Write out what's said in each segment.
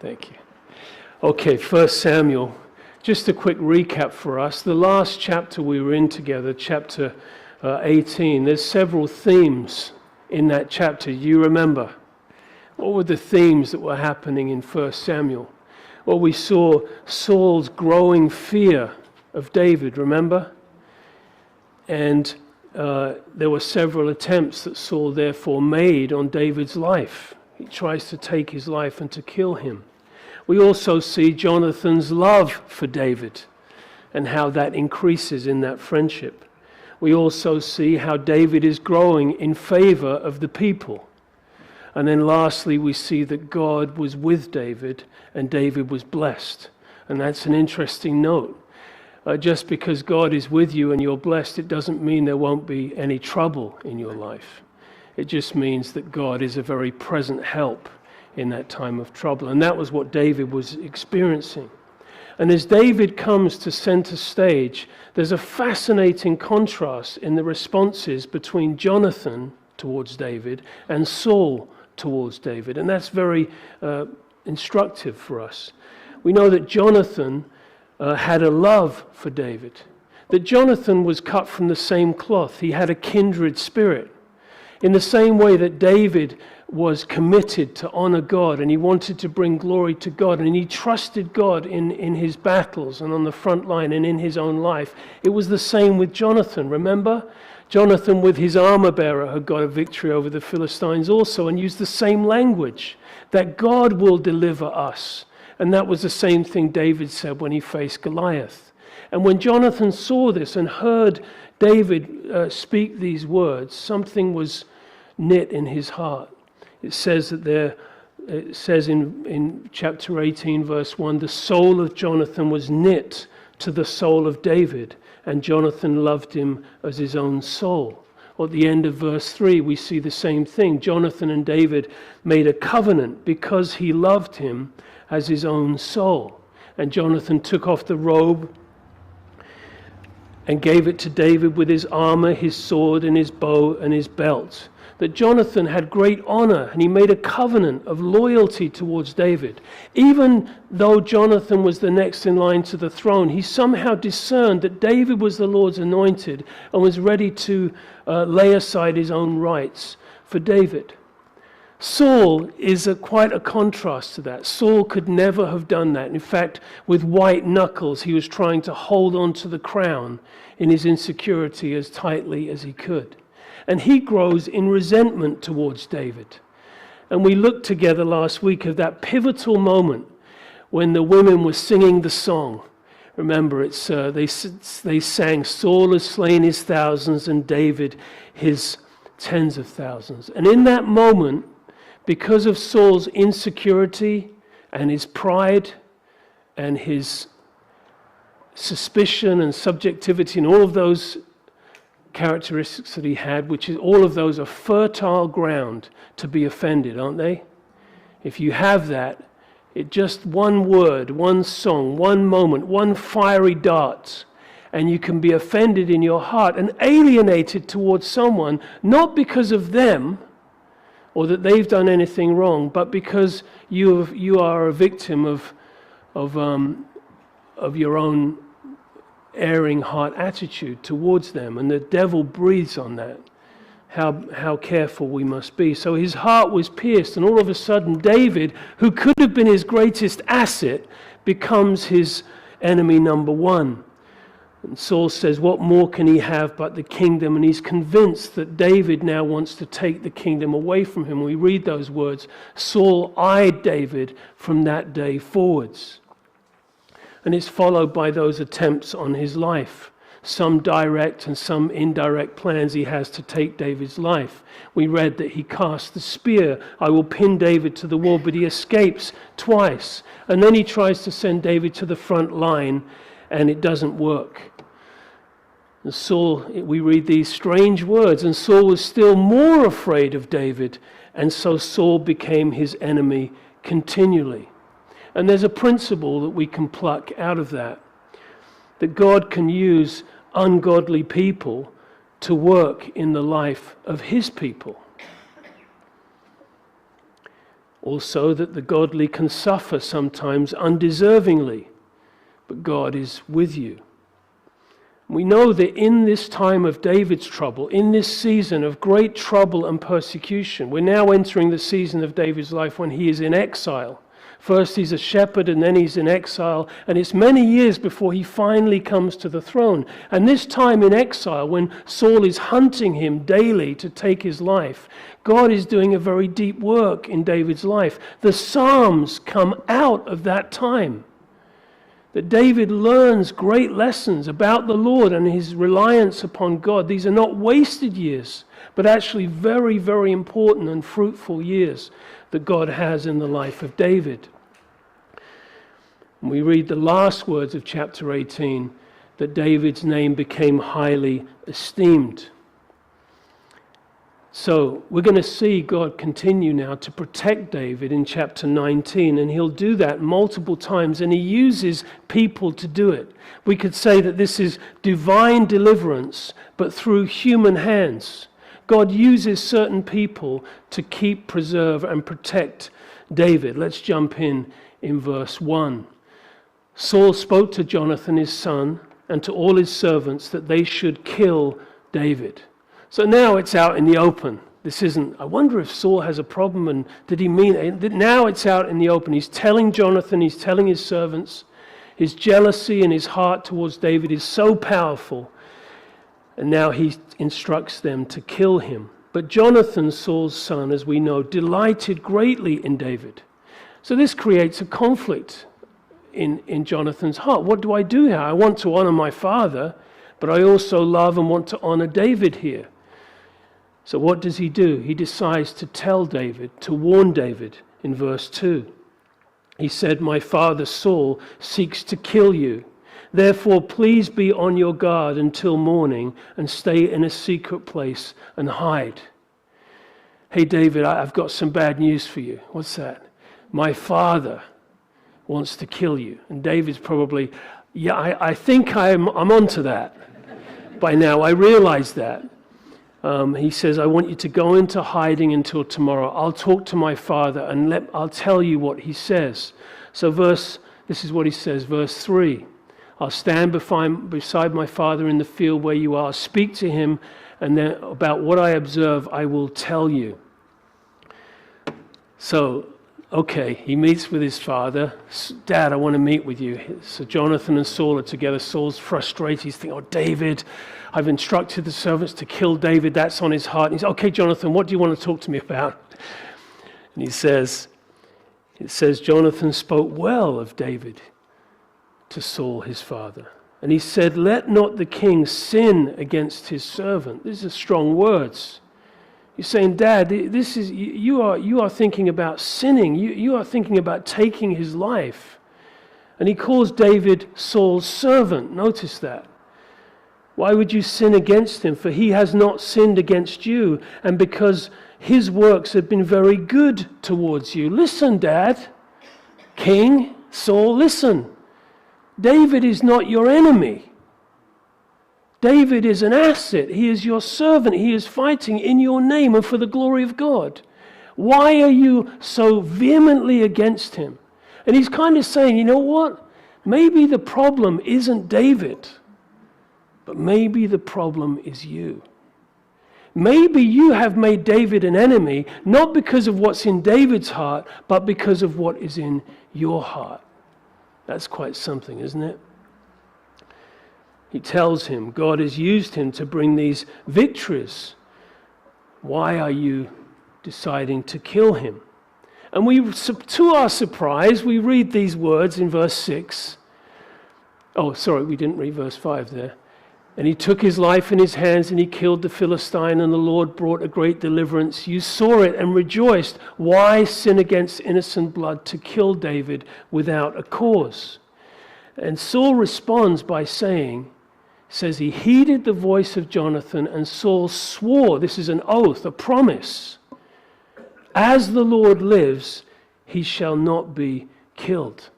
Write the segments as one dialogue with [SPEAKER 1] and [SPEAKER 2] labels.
[SPEAKER 1] Thank you. Okay, 1 Samuel. Just a quick recap for us. The last chapter we were in together, chapter 18, there's several themes in that chapter. You remember? What were the themes that were happening in 1 Samuel? Well, we saw Saul's growing fear of David, remember? And there were several attempts that Saul therefore made on David's life. He tries to take his life and to kill him. We also see Jonathan's love for David and how that increases in that friendship. We also see how David is growing in favor of the people. And then lastly, we see that God was with David and David was blessed. And that's an interesting note. Just because God is with you and you're blessed, it doesn't mean there won't be any trouble in your life. It just means that God is a very present help in that time of trouble. And that was what David was experiencing. And as David comes to center stage, there's a fascinating contrast in the responses between Jonathan towards David and Saul towards David. And that's very instructive for us. We know that Jonathan had a love for David. That Jonathan was cut from the same cloth. He had a kindred spirit. In the same way that David was committed to honor God and he wanted to bring glory to God and he trusted God in his battles and on the front line and in his own life, it was the same with Jonathan. Remember? Jonathan with his armor bearer had got a victory over the Philistines also and used the same language, that God will deliver us. And that was the same thing David said when he faced Goliath. And when Jonathan saw this and heard David speak these words, something was knit in his heart. It says in chapter 18, verse 1, the soul of Jonathan was knit to the soul of David, and Jonathan loved him as his own soul. Or at the end of verse 3, we see the same thing. Jonathan and David made a covenant because he loved him as his own soul. And Jonathan took off the robe and gave it to David with his armor, his sword, and his bow, and his belt. That Jonathan had great honor, and he made a covenant of loyalty towards David. Even though Jonathan was the next in line to the throne, he somehow discerned that David was the Lord's anointed and was ready to lay aside his own rights for David. Saul is quite a contrast to that. Saul could never have done that. In fact, with white knuckles, he was trying to hold on to the crown in his insecurity as tightly as he could. And he grows in resentment towards David. And we looked together last week at that pivotal moment when the women were singing the song. Remember, it's they sang, Saul has slain his thousands and David his tens of thousands. And in that moment, because of Saul's insecurity and his pride and his suspicion and subjectivity and all of those characteristics that he had, which is all of those are fertile ground to be offended, aren't they? If you have that, it just one word, one song, one moment, one fiery dart, and you can be offended in your heart and alienated towards someone, not because of them or that they've done anything wrong, but because you are a victim of your own erring heart attitude towards them, and the devil breathes on that. How careful we must be. So his heart was pierced, and all of a sudden David, who could have been his greatest asset, becomes his enemy number one. And Saul says, what more can he have but the kingdom? And he's convinced that David now wants to take the kingdom away from him. We read those words. Saul eyed David from that day forwards. And it's followed by those attempts on his life. Some direct and some indirect plans he has to take David's life. We read that he cast the spear. I will pin David to the wall, but he escapes twice. And then he tries to send David to the front line, and it doesn't work. And Saul, we read these strange words, and Saul was still more afraid of David, and so Saul became his enemy continually. And there's a principle that we can pluck out of that God can use ungodly people to work in the life of his people. Also that the godly can suffer sometimes undeservingly, but God is with you. We know that in this time of David's trouble, in this season of great trouble and persecution, we're now entering the season of David's life when he is in exile. First he's a shepherd and then he's in exile, and it's many years before he finally comes to the throne. And this time in exile, when Saul is hunting him daily to take his life, God is doing a very deep work in David's life. The Psalms come out of that time. That David learns great lessons about the Lord and his reliance upon God. These are not wasted years, but actually very, very important and fruitful years that God has in the life of David. And we read the last words of chapter 18, that David's name became highly esteemed. So we're going to see God continue now to protect David in chapter 19, and he'll do that multiple times, and he uses people to do it. We could say that this is divine deliverance, but through human hands. God uses certain people to keep, preserve, and protect David. Let's jump in verse 1. Saul spoke to Jonathan his son and to all his servants that they should kill David. So now it's out in the open. This isn't, I wonder if Saul has a problem and did he mean it? Now it's out in the open. He's telling Jonathan, he's telling his servants, his jealousy and his heart towards David is so powerful. And now he instructs them to kill him. But Jonathan, Saul's son, as we know, delighted greatly in David. So this creates a conflict in Jonathan's heart. What do I do here? I want to honor my father, but I also love and want to honor David here. So what does he do? He decides to tell David, to warn David in verse 2. He said, "My father Saul seeks to kill you. Therefore, please be on your guard until morning and stay in a secret place and hide." Hey, David, I've got some bad news for you. What's that? My father wants to kill you. And David's probably, I think I'm onto that. By now, I realize that. He says, I want you to go into hiding until tomorrow. I'll talk to my father and I'll tell you what he says. So this is what he says, verse 3. I'll stand beside my father in the field where you are. Speak to him, and then about what I observe, I will tell you. So, okay, he meets with his father. Dad, I want to meet with you. So Jonathan and Saul are together. Saul's frustrated. He's thinking, oh, David, I've instructed the servants to kill David. That's on his heart. And he's, okay, Jonathan, what do you want to talk to me about? And it says, Jonathan spoke well of David to Saul, his father. And he said, let not the king sin against his servant. These are strong words. You're saying, Dad, this is you are thinking about sinning. You are thinking about taking his life. And he calls David Saul's servant. Notice that. Why would you sin against him? For he has not sinned against you, and because his works have been very good towards you. Listen, Dad, King Saul, listen. David is not your enemy. David is an asset. He is your servant. He is fighting in your name and for the glory of God. Why are you so vehemently against him? And he's kind of saying, you know what? Maybe the problem isn't David, but maybe the problem is you. Maybe you have made David an enemy, not because of what's in David's heart, but because of what is in your heart. That's quite something, isn't it? He tells him God has used him to bring these victories. Why are you deciding to kill him? And to our surprise, we read these words in verse 6. Oh, sorry, we didn't read verse 5 there. And he took his life in his hands and he killed the Philistine, and the Lord brought a great deliverance. You saw it and rejoiced. Why sin against innocent blood to kill David without a cause? And Saul responds by says he heeded the voice of Jonathan, and Saul swore, this is an oath, a promise, as the Lord lives, he shall not be killed.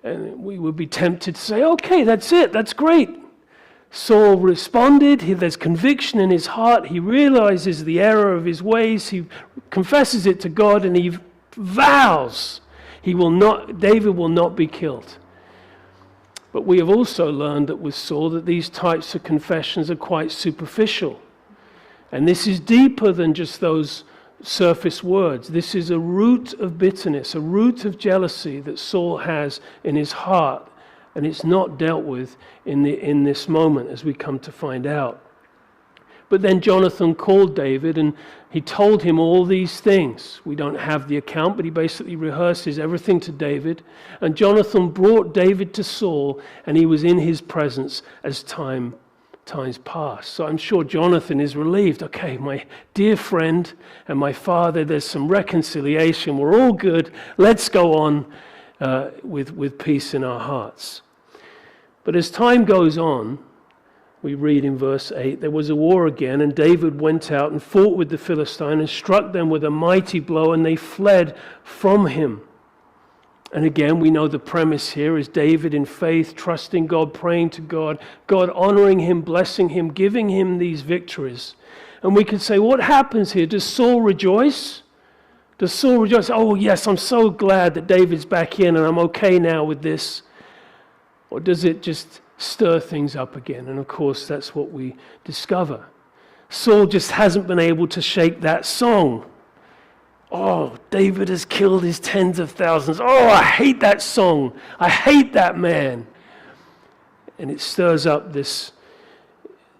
[SPEAKER 1] And we would be tempted to say, okay, that's it, that's great. Saul responded, there's conviction in his heart, he realizes the error of his ways, he confesses it to God, and he vows David will not be killed. But we have also learned that with Saul that these types of confessions are quite superficial. And this is deeper than just those surface words. This is a root of bitterness, a root of jealousy that Saul has in his heart, and it's not dealt with in this moment, as we come to find out. But then Jonathan called David and he told him all these things. We don't have the account, but he basically rehearses everything to David. And Jonathan brought David to Saul, and he was in his presence as times passed. So I'm sure Jonathan is relieved. Okay, my dear friend and my father, there's some reconciliation. We're all good. Let's go on with peace in our hearts. But as time goes on, we read in verse 8, there was a war again, and David went out and fought with the Philistine and struck them with a mighty blow, and they fled from him. And again, we know the premise here is David in faith, trusting God, praying to God, God honoring him, blessing him, giving him these victories. And we could say, what happens here? Does Saul rejoice? Does Saul rejoice? Oh yes, I'm so glad that David's back in and I'm okay now with this. Or does it just stir things up again? And of course, that's what we discover. Saul just hasn't been able to shake that song. Oh, David has killed his tens of thousands. Oh, I hate that song. I hate that man. And it stirs up this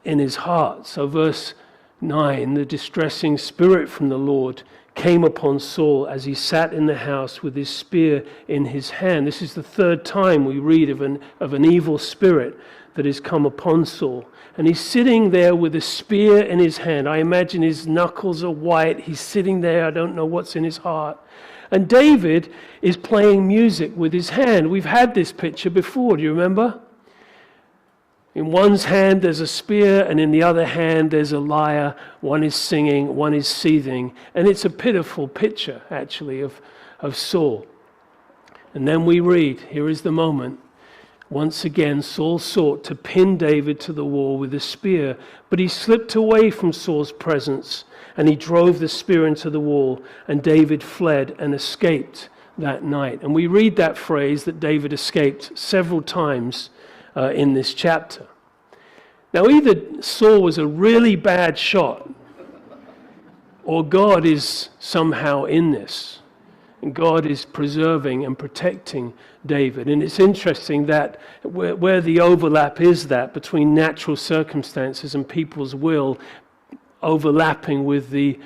[SPEAKER 1] in his heart. So verse 9, the distressing spirit from the Lord came upon Saul as he sat in the house with his spear in his hand. This is the third time we read of an evil spirit that has come upon Saul. And he's sitting there with a spear in his hand. I imagine his knuckles are white. He's sitting there. I don't know what's in his heart. And David is playing music with his hand. We've had this picture before. Do you remember? In one's hand there's a spear, and in the other hand there's a lyre. One is singing, one is seething. And it's a pitiful picture, actually, of Saul. And then we read, here is the moment. Once again, Saul sought to pin David to the wall with a spear, but he slipped away from Saul's presence, and he drove the spear into the wall, and David fled and escaped that night. And we read that phrase that David escaped several times in this chapter. Now, either Saul was a really bad shot, or God is somehow in this. And God is preserving and protecting David. And it's interesting that where the overlap is that between natural circumstances and people's will overlapping with the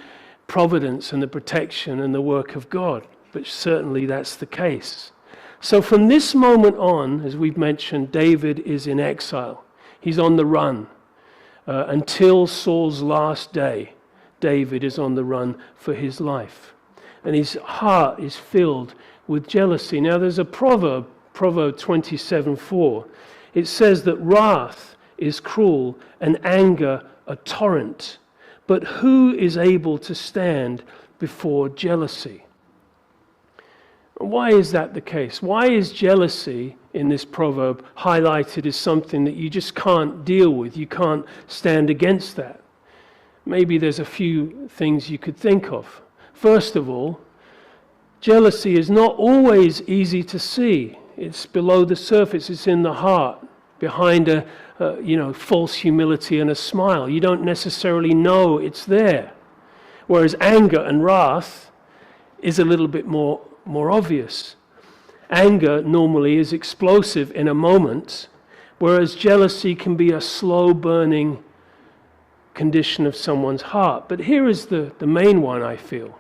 [SPEAKER 1] providence and the protection and the work of God. But certainly that's the case. So from this moment on, as we've mentioned, David is in exile. He's on the run. Until Saul's last day, David is on the run for his life. And his heart is filled with jealousy. Now there's a proverb 27:4. It says that wrath is cruel and anger a torrent. But who is able to stand before jealousy? Why is that the case? Why is jealousy in this proverb highlighted as something that you just can't deal with? You can't stand against that. Maybe there's a few things you could think of. First of all, jealousy is not always easy to see. It's below the surface. It's in the heart, behind a false humility and a smile. You don't necessarily know it's there. Whereas anger and wrath is a little bit more obvious. Anger normally is explosive in a moment, whereas jealousy can be a slow burning condition of someone's heart. But here is the main one, I feel.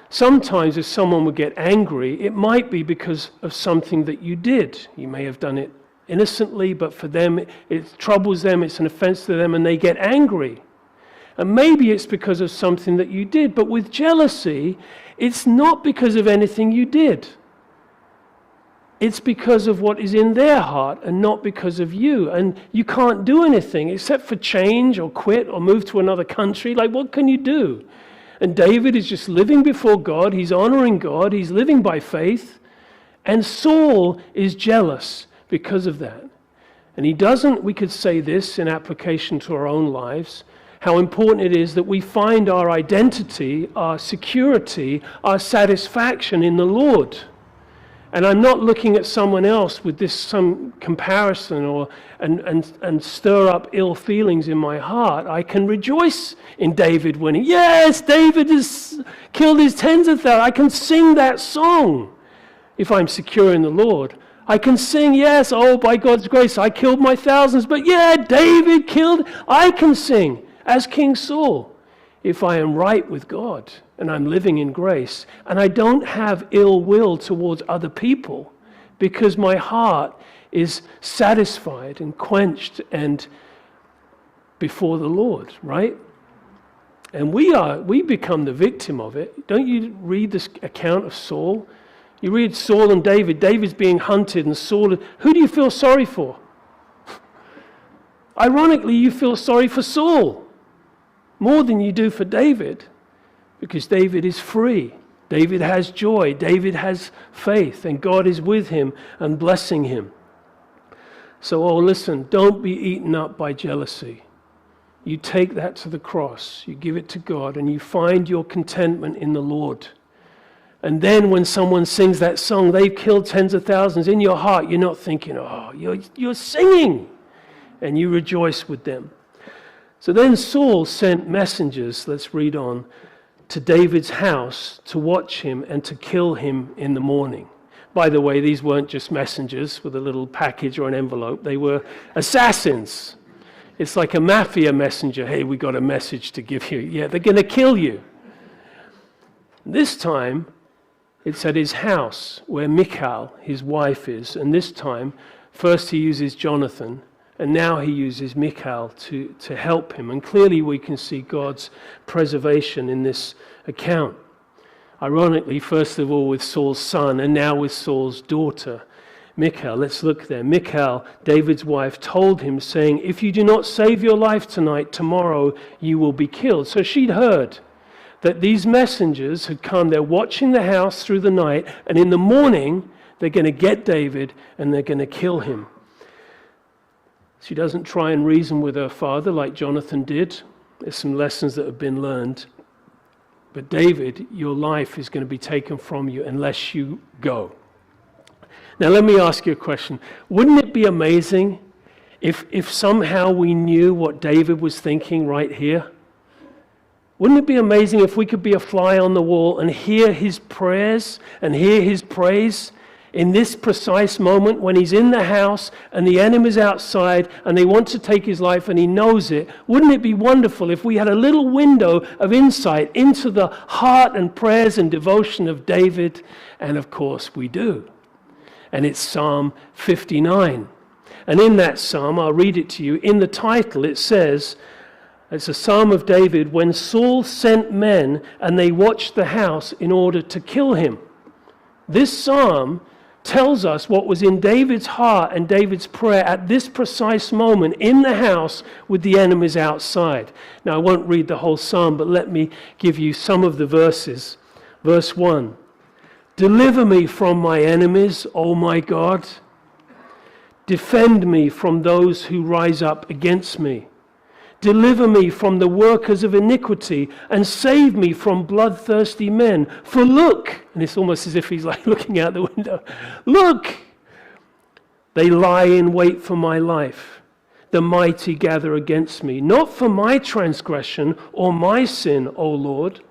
[SPEAKER 1] Sometimes if someone would get angry, it might be because of something that you did. You may have done it innocently, but for them it troubles them, it's an offense to them, and they get angry. And maybe it's because of something that you did. But with jealousy, it's not because of anything you did. It's because of what is in their heart and not because of you. And you can't do anything except for change or quit or move to another country. Like, what can you do? And David is just living before God. He's honoring God. He's living by faith. And Saul is jealous because of that. And he doesn't, we could say this in application to our own lives, how important it is that we find our identity, our security, our satisfaction in the Lord. And I'm not looking at someone else with this some comparison or and stir up ill feelings in my heart. I can rejoice in David winning. Yes, David has killed his tens of thousands. I can sing that song if I'm secure in the Lord. I can sing, yes, oh, by God's grace, I killed my thousands. But yeah, David killed. I can sing as King Saul if I am right with God and I'm living in grace, and I don't have ill will towards other people because my heart is satisfied and quenched and before the Lord, right? And we become the victim of it. Don't you read this account of Saul? You read Saul and David. David's being hunted and Saul. Who do you feel sorry for? Ironically, you feel sorry for Saul more than you do for David, because David is free. David has joy. David has faith, and God is with him and blessing him. So, listen, don't be eaten up by jealousy. You take that to the cross, you give it to God, and you find your contentment in the Lord. And then when someone sings that song, they've killed tens of thousands, in your heart, you're not thinking, you're singing, and you rejoice with them. So then Saul sent messengers, let's read on, to David's house to watch him and to kill him in the morning. By the way, these weren't just messengers with a little package or an envelope. They were assassins. It's like a mafia messenger. Hey, we got a message to give you. Yeah, they're going to kill you. This time, it's at his house where Michal, his wife, is. And this time, first he uses Jonathan, and now he uses Michal to help him. And clearly we can see God's preservation in this account. Ironically, first of all with Saul's son, and now with Saul's daughter, Michal. Let's look there. Michal, David's wife, told him, saying, if you do not save your life tonight, tomorrow you will be killed. So she'd heard that these messengers had come. They're watching the house through the night, and in the morning they're going to get David and they're going to kill him. She doesn't try and reason with her father like Jonathan did. There's some lessons that have been learned. But David, your life is going to be taken from you unless you go. Now let me ask you a question. Wouldn't it be amazing if somehow we knew what David was thinking right here? Wouldn't it be amazing if we could be a fly on the wall and hear his prayers and hear his praise in this precise moment when he's in the house and the enemy's outside and they want to take his life and he knows it? Wouldn't it be wonderful if we had a little window of insight into the heart and prayers and devotion of David? And of course we do. And it's Psalm 59. And in that psalm, I'll read it to you. In the title it says, it's a psalm of David, when Saul sent men and they watched the house in order to kill him. This psalm tells us what was in David's heart and David's prayer at this precise moment in the house with the enemies outside. Now I won't read the whole psalm, but let me give you some of the verses. Verse 1. Deliver me from my enemies, O my God. Defend me from those who rise up against me. Deliver me from the workers of iniquity and save me from bloodthirsty men. For look, and it's almost as if he's like looking out the window. Look, they lie in wait for my life. The mighty gather against me, not for my transgression or my sin, O Lord.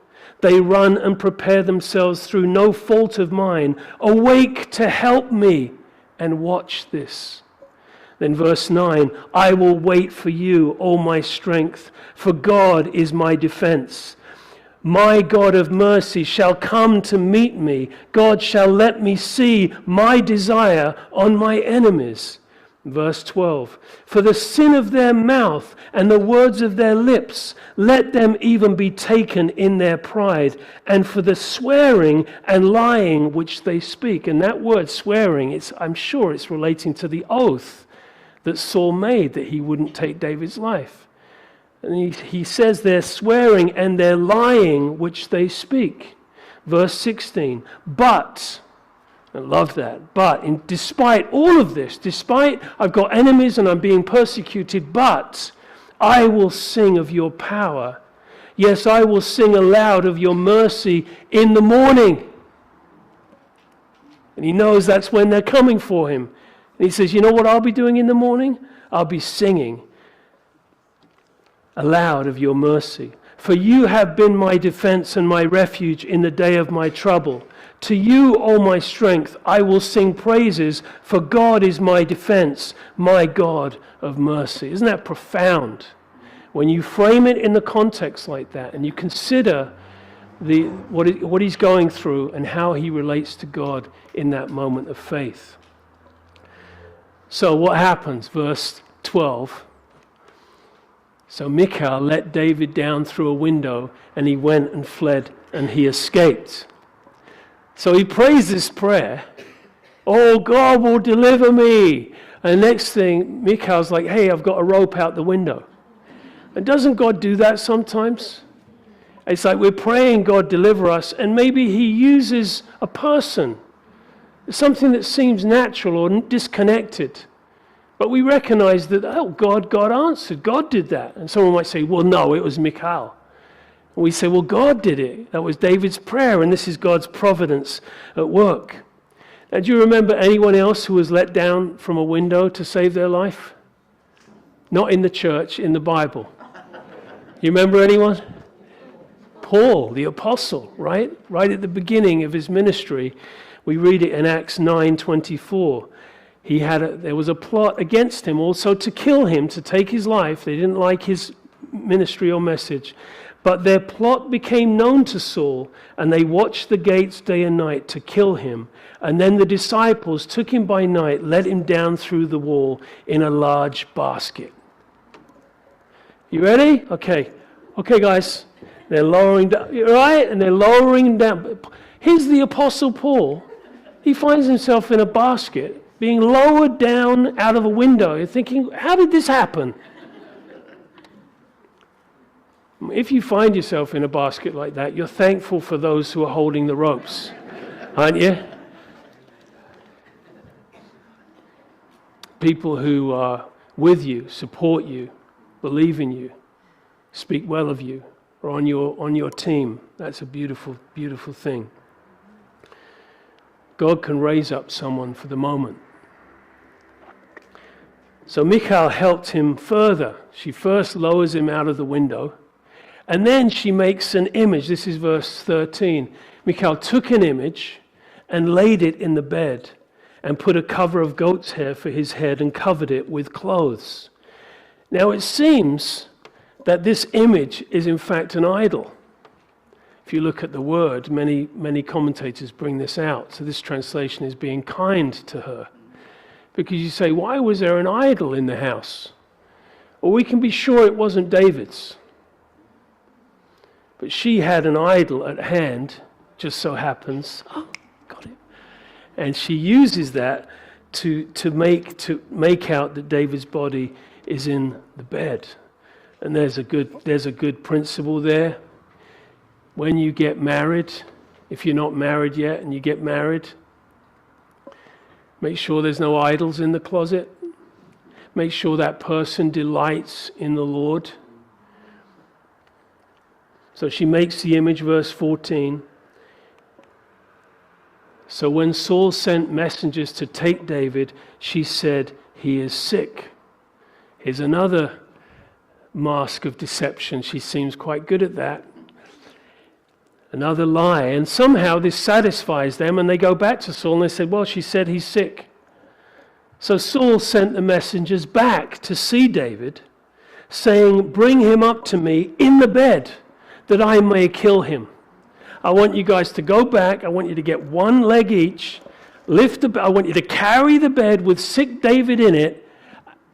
[SPEAKER 1] They run and prepare themselves through no fault of mine. Awake to help me and watch this. Then verse 9, I will wait for you, O my strength, for God is my defense. My God of mercy shall come to meet me. God shall let me see my desire on my enemies. Verse 12, for the sin of their mouth and the words of their lips, let them even be taken in their pride, and for the swearing and lying which they speak. And that word swearing, I'm sure it's relating to the oath that Saul made that he wouldn't take David's life. And he says they're swearing and they're lying which they speak. Verse 16, but, I love that, but despite all of this, despite I've got enemies and I'm being persecuted, but I will sing of your power. Yes, I will sing aloud of your mercy in the morning. And he knows that's when they're coming for him. And he says, you know what I'll be doing in the morning? I'll be singing aloud of your mercy. For you have been my defense and my refuge in the day of my trouble. To you, O my strength, I will sing praises, for God is my defense, my God of mercy. Isn't that profound? When you frame it in the context like that, and you consider what he's going through and how he relates to God in that moment of faith. So what happens? Verse 12. So Michal let David down through a window, and he went and fled, and he escaped. So he prays this prayer, oh, God will deliver me. And the next thing, Michal's like, hey, I've got a rope out the window. And doesn't God do that sometimes? It's like we're praying, God deliver us, and maybe he uses a person, something that seems natural or disconnected. But we recognize that, oh, God answered. God did that. And someone might say, well, no, it was Michal. And we say, well, God did it. That was David's prayer, and this is God's providence at work. Now, do you remember anyone else who was let down from a window to save their life? Not in the church, in the Bible. You remember anyone? Paul, the apostle, right? Right at the beginning of his ministry. We read it in Acts 9:24. There was a plot against him also to kill him, to take his life. They didn't like his ministry or message. But their plot became known to Saul, and they watched the gates day and night to kill him. And then the disciples took him by night, let him down through the wall in a large basket. You ready? Okay, guys. They're lowering down, right? And they're lowering down. Here's the Apostle Paul. He finds himself in a basket, being lowered down out of a window. You're thinking, how did this happen? If you find yourself in a basket like that, you're thankful for those who are holding the ropes, aren't you? People who are with you, support you, believe in you, speak well of you, or on your team. That's a beautiful, beautiful thing. God can raise up someone for the moment. So Michal helped him further. She first lowers him out of the window, and then she makes an image. This is verse 13. Michal took an image and laid it in the bed and put a cover of goat's hair for his head and covered it with clothes. Now it seems that this image is in fact an idol. If you look at the word, many commentators bring this out. So this translation is being kind to her. Because you say, why was there an idol in the house? Well, we can be sure it wasn't David's. But she had an idol at hand, just so happens. Oh, got it. And she uses that to make out that David's body is in the bed. And there's a good principle there. When you get married, if you're not married yet and you get married, make sure there's no idols in the closet. Make sure that person delights in the Lord. So she makes the image, verse 14. So when Saul sent messengers to take David, she said, he is sick. Here's another mask of deception. She seems quite good at that. Another lie. And somehow this satisfies them, and they go back to Saul and they said, well, she said he's sick. So Saul sent the messengers back to see David, saying, bring him up to me in the bed, that I may kill him. I want you guys to go back. I want you to get one leg each. I want you to carry the bed with sick David in it,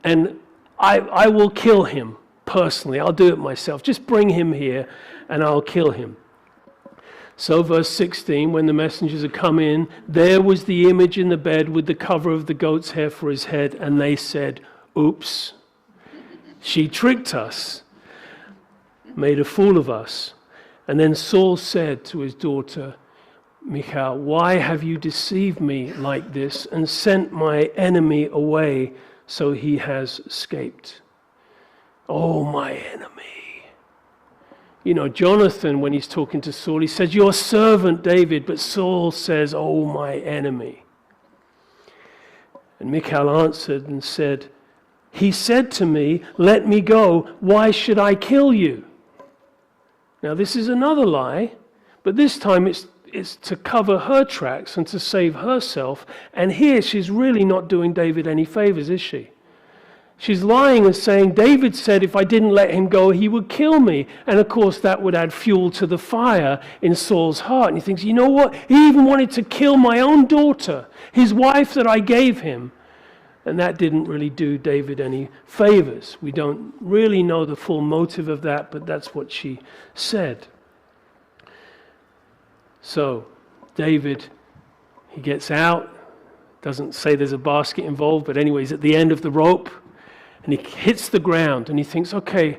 [SPEAKER 1] and I will kill him personally. I'll do it myself. Just bring him here, and I'll kill him. So verse 16, when the messengers had come in, there was the image in the bed with the cover of the goat's hair for his head, and they said, oops, she tricked us, made a fool of us. And then Saul said to his daughter, Michal, why have you deceived me like this and sent my enemy away so he has escaped? Oh, my enemy. You know, Jonathan, when he's talking to Saul, he says, your servant David, but Saul says, oh, my enemy. And Michal answered and said, he said to me, let me go, why should I kill you? Now this is another lie, but this time it's to cover her tracks and to save herself. And here she's really not doing David any favors, is she? She's lying and saying, David said if I didn't let him go, he would kill me. And of course that would add fuel to the fire in Saul's heart. And he thinks, you know what? He even wanted to kill my own daughter, his wife that I gave him. And that didn't really do David any favors. We don't really know the full motive of that, but that's what she said. So David, he gets out. Doesn't say there's a basket involved, but anyway, he's at the end of the rope. And he hits the ground and he thinks, okay,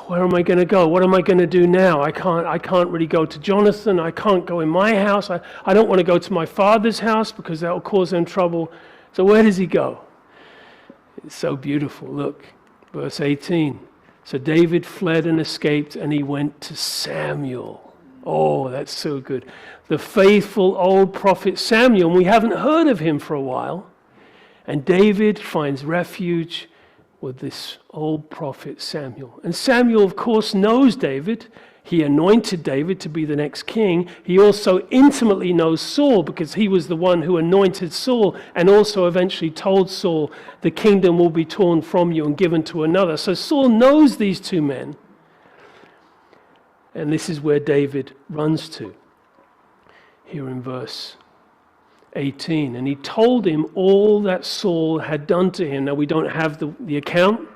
[SPEAKER 1] where am I going to go? What am I going to do now? I can't really go to Jonathan. I can't go in my house. I don't want to go to my father's house because that will cause them trouble. So where does he go? It's so beautiful. Look, verse 18. So David fled and escaped, and he went to Samuel. Oh, that's so good. The faithful old prophet Samuel, and we haven't heard of him for a while. And David finds refuge with this old prophet Samuel. And Samuel, of course, knows David. He anointed David to be the next king. He also intimately knows Saul because he was the one who anointed Saul and also eventually told Saul, the kingdom will be torn from you and given to another. So Saul knows these two men. And this is where David runs to. Here in verse 18. And he told him all that Saul had done to him. Now we don't have the account.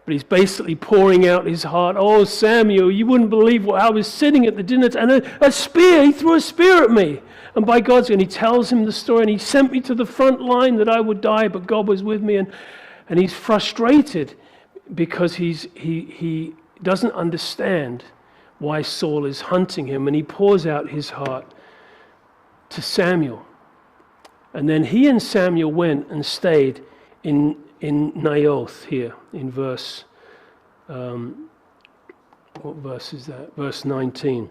[SPEAKER 1] But he's basically pouring out his heart. Oh, Samuel, you wouldn't believe what I was sitting at the dinner and a spear, he threw a spear at me. And by God's, and he tells him the story, and he sent me to the front line that I would die, but God was with me. And he's frustrated because he doesn't understand why Saul is hunting him. And he pours out his heart to Samuel. And then he and Samuel went and stayed in Naioth here in verse, what verse is that? Verse 19.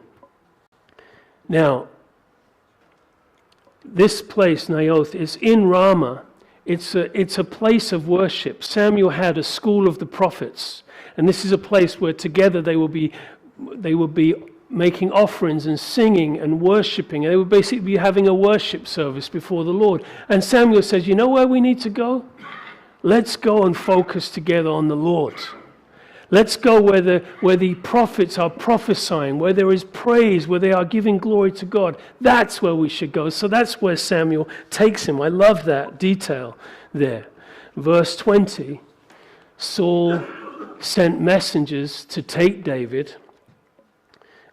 [SPEAKER 1] Now, this place, Naioth, is in Ramah. It's a place of worship. Samuel had a school of the prophets, and this is a place where together they will be making offerings and singing and worshiping. They would basically be having a worship service before the Lord. And Samuel says, you know where we need to go? Let's go and focus together on the Lord. Let's go where the prophets are prophesying, where there is praise, where they are giving glory to God. That's where we should go. So that's where Samuel takes him. I love that detail there. Verse 20, Saul sent messengers to take David.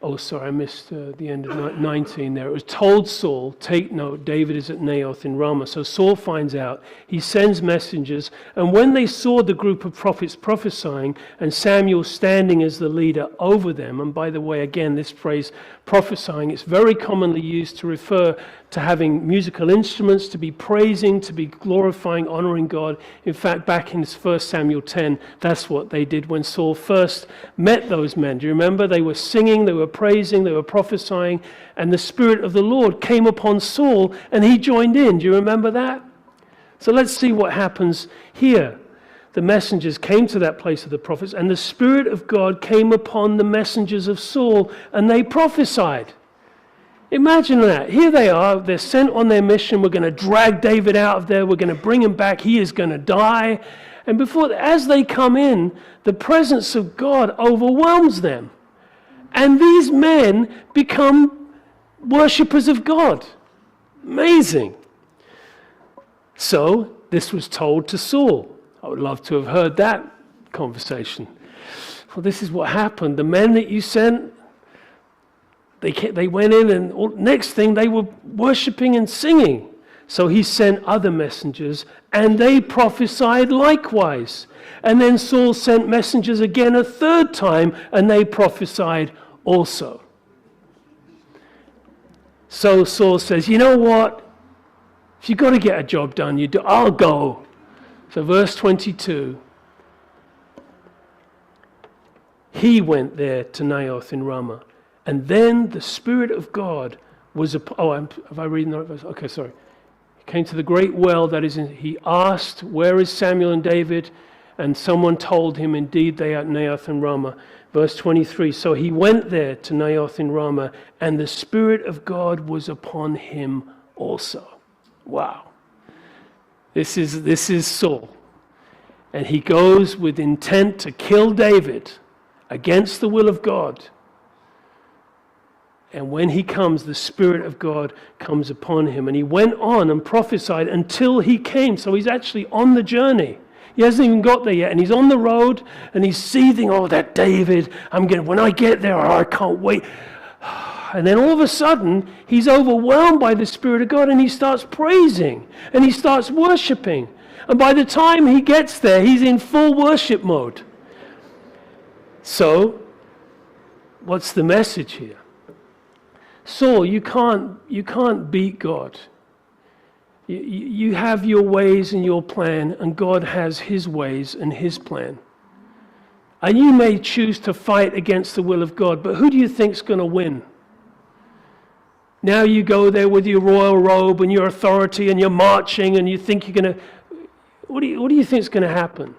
[SPEAKER 1] Oh, sorry, I missed the end of 19 there. It was told Saul, take note, David is at Naioth in Ramah. So Saul finds out. He sends messengers. And when they saw the group of prophets prophesying and Samuel standing as the leader over them, and by the way, again, this phrase prophesying, it's very commonly used to refer to having musical instruments, to be praising, to be glorifying, honoring God. In fact, back in 1 Samuel 10, that's what they did when Saul first met those men. Do you remember? They were singing, they were praising, they were prophesying, and the Spirit of the Lord came upon Saul, and he joined in. Do you remember that? So let's see what happens here. The messengers came to that place of the prophets, and the Spirit of God came upon the messengers of Saul, and they prophesied. Imagine that. Here they are. They're sent on their mission. We're going to drag David out of there. We're going to bring him back. He is going to die. And as they come in, the presence of God overwhelms them. And these men become worshippers of God. Amazing. So this was told to Saul. I would love to have heard that conversation. Well, this is what happened. The men that you sent, they went in, and next thing they were worshiping and singing. So he sent other messengers, and they prophesied likewise. And then Saul sent messengers again a third time, and they prophesied also. So Saul says, you know what? If you've got to get a job done, you do. I'll go. So verse 22. he went there to Naioth in Ramah. And then the Spirit of God was upon... have I read that verse? Okay, sorry. He came to the great well that is in... He asked, where is Samuel and David? And someone told him, indeed, they are at Naioth in Ramah. Verse 23, so he went there to Naioth in Ramah, and the Spirit of God was upon him also. Wow. This is Saul. And he goes with intent to kill David against the will of God. And when he comes, the Spirit of God comes upon him. And he went on and prophesied until he came. So he's actually on the journey. He hasn't even got there yet. And he's on the road and he's seething, oh, that David, when I get there, I can't wait. And then all of a sudden, he's overwhelmed by the Spirit of God and he starts praising and he starts worshiping. And by the time he gets there, he's in full worship mode. So, what's the message here? Saul, you can't beat God. You have your ways and your plan, and God has his ways and his plan. And you may choose to fight against the will of God, but who do you think's going to win? Now you go there with your royal robe and your authority and you're marching and you think you're going to... What do you think's going to happen?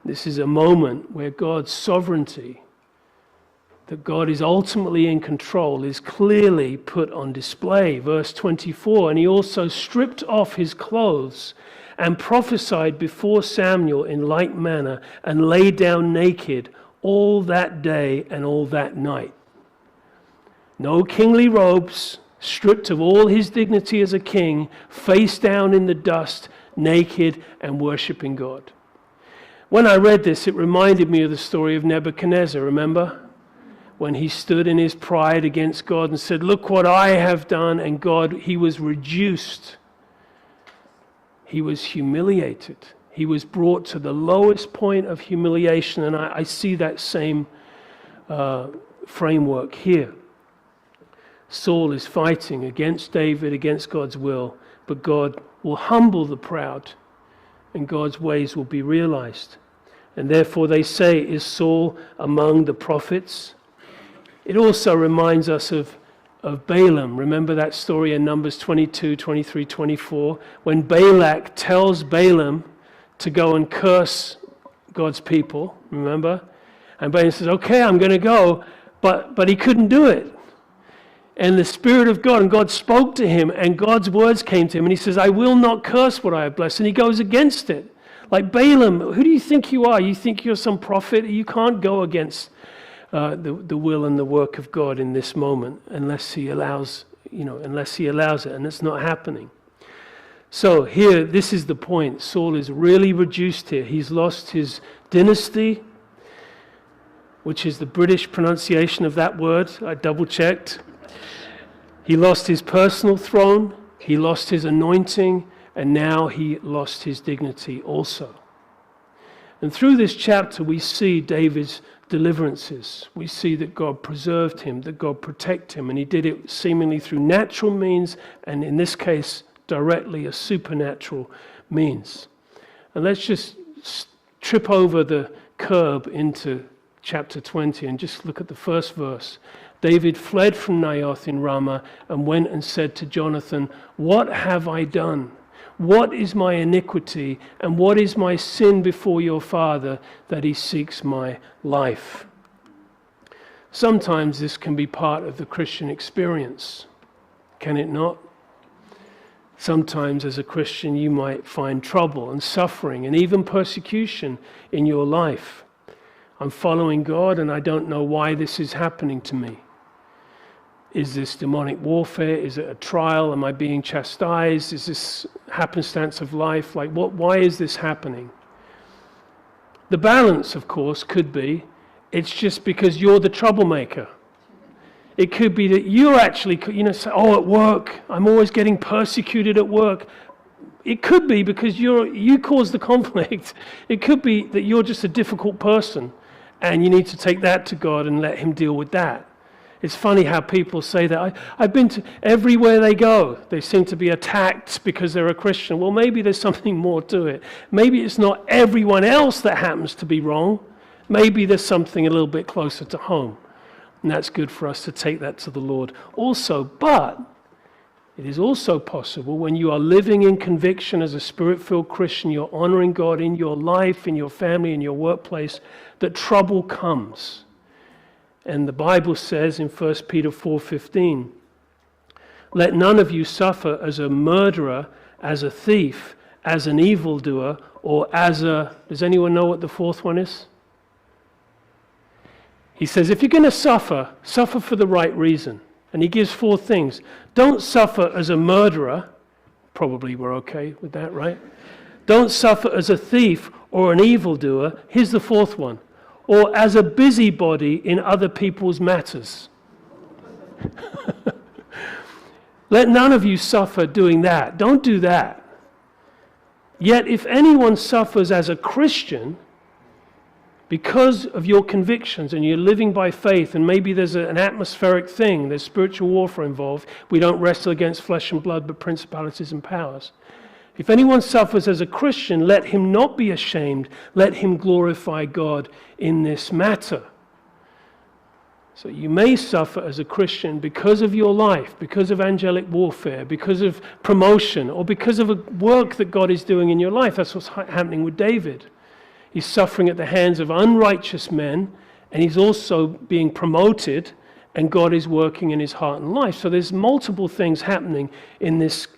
[SPEAKER 1] This is a moment where God's sovereignty, that God is ultimately in control, is clearly put on display. Verse 24, and he also stripped off his clothes and prophesied before Samuel in like manner and lay down naked all that day and all that night. No kingly robes, stripped of all his dignity as a king, face down in the dust, naked and worshiping God. When I read this, it reminded me of the story of Nebuchadnezzar, remember? When he stood in his pride against God and said, look what I have done, and God, he was reduced. He was humiliated. He was brought to the lowest point of humiliation, and I see that same framework here. Saul is fighting against David, against God's will, but God will humble the proud, and God's ways will be realized. And therefore they say, is Saul among the prophets? It also reminds us of Balaam. Remember that story in Numbers 22, 23, 24, when Balak tells Balaam to go and curse God's people, remember? And Balaam says, okay, I'm going to go, but he couldn't do it. And the Spirit of God, and God spoke to him, and God's words came to him, and he says, I will not curse what I have blessed. And he goes against it. Like Balaam, who do you think you are? You think you're some prophet? You can't go against the will and the work of God in this moment unless he allows it, and it's not happening. So here, this is the point. Saul is really reduced here. He's lost his dynasty, which is the British pronunciation of that word. I double-checked. He lost his personal throne, he lost his anointing, and now he lost his dignity also. And through this chapter we see David's deliverances. We see that God preserved him, that God protected him, and he did it seemingly through natural means, and in this case directly a supernatural means. And let's just trip over the curb into chapter 20 and just look at the first verse. David fled from Naioth in Ramah and went and said to Jonathan, what have I done? What is my iniquity and what is my sin before your father that he seeks my life? Sometimes this can be part of the Christian experience, can it not? Sometimes as a Christian you might find trouble and suffering and even persecution in your life. I'm following God and I don't know why this is happening to me. Is this demonic warfare? Is it a trial? Am I being chastised? Is this happenstance of life? Why is this happening? The balance, of course, could be, it's just because you're the troublemaker. It could be that you're actually, say, at work, I'm always getting persecuted at work. It could be because you caused the conflict. It could be that you're just a difficult person and you need to take that to God and let him deal with that. It's funny how people say that. I've been to everywhere they go. They seem to be attacked because they're a Christian. Well, maybe there's something more to it. Maybe it's not everyone else that happens to be wrong. Maybe there's something a little bit closer to home, and that's good for us to take that to the Lord also. But it is also possible when you are living in conviction as a Spirit-filled Christian, you're honoring God in your life, in your family, in your workplace, that trouble comes. And the Bible says in 1 Peter 4:15, let none of you suffer as a murderer, as a thief, as an evildoer, or as a... Does anyone know what the fourth one is? He says, if you're going to suffer, suffer for the right reason. And he gives 4 things. Don't suffer as a murderer. Probably we're okay with that, right? Don't suffer as a thief or an evildoer. Here's the 4th one. Or as a busybody in other people's matters. Let none of you suffer doing that. Don't do that. Yet if anyone suffers as a Christian, because of your convictions and you're living by faith, and maybe there's an atmospheric thing, there's spiritual warfare involved. We don't wrestle against flesh and blood, but principalities and powers. If anyone suffers as a Christian, let him not be ashamed. Let him glorify God in this matter. So you may suffer as a Christian because of your life, because of angelic warfare, because of promotion, or because of a work that God is doing in your life. That's what's happening with David. He's suffering at the hands of unrighteous men, and he's also being promoted, and God is working in his heart and life. So there's multiple things happening in this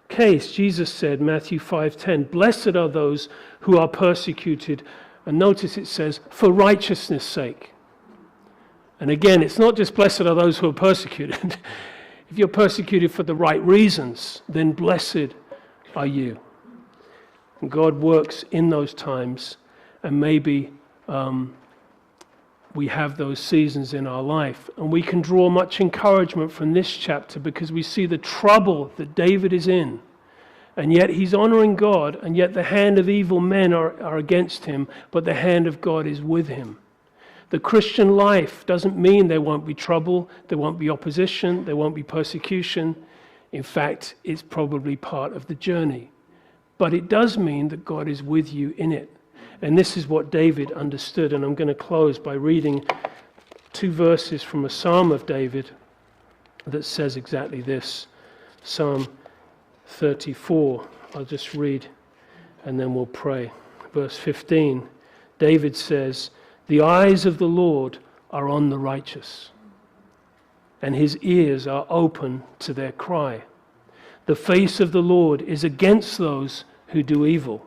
[SPEAKER 1] case. Jesus said, Matthew 5:10, blessed are those who are persecuted. And notice it says, for righteousness' sake. And again, it's not just blessed are those who are persecuted. If you're persecuted for the right reasons, then blessed are you. And God works in those times. And maybe we have those seasons in our life. And we can draw much encouragement from this chapter because we see the trouble that David is in. And yet he's honoring God, and yet the hand of evil men are against him, but the hand of God is with him. The Christian life doesn't mean there won't be trouble, there won't be opposition, there won't be persecution. In fact, it's probably part of the journey. But it does mean that God is with you in it. And this is what David understood. And I'm going to close by reading 2 verses from a Psalm of David that says exactly this. Psalm 34. I'll just read and then we'll pray. Verse 15. David says, the eyes of the Lord are on the righteous, and his ears are open to their cry. The face of the Lord is against those who do evil,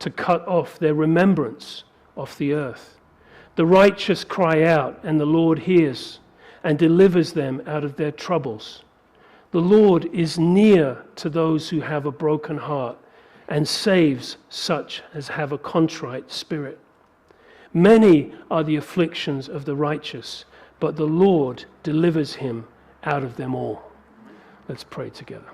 [SPEAKER 1] to cut off their remembrance off the earth. The righteous cry out, and the Lord hears and delivers them out of their troubles. The Lord is near to those who have a broken heart and saves such as have a contrite spirit. Many are the afflictions of the righteous, but the Lord delivers him out of them all. Let's pray together.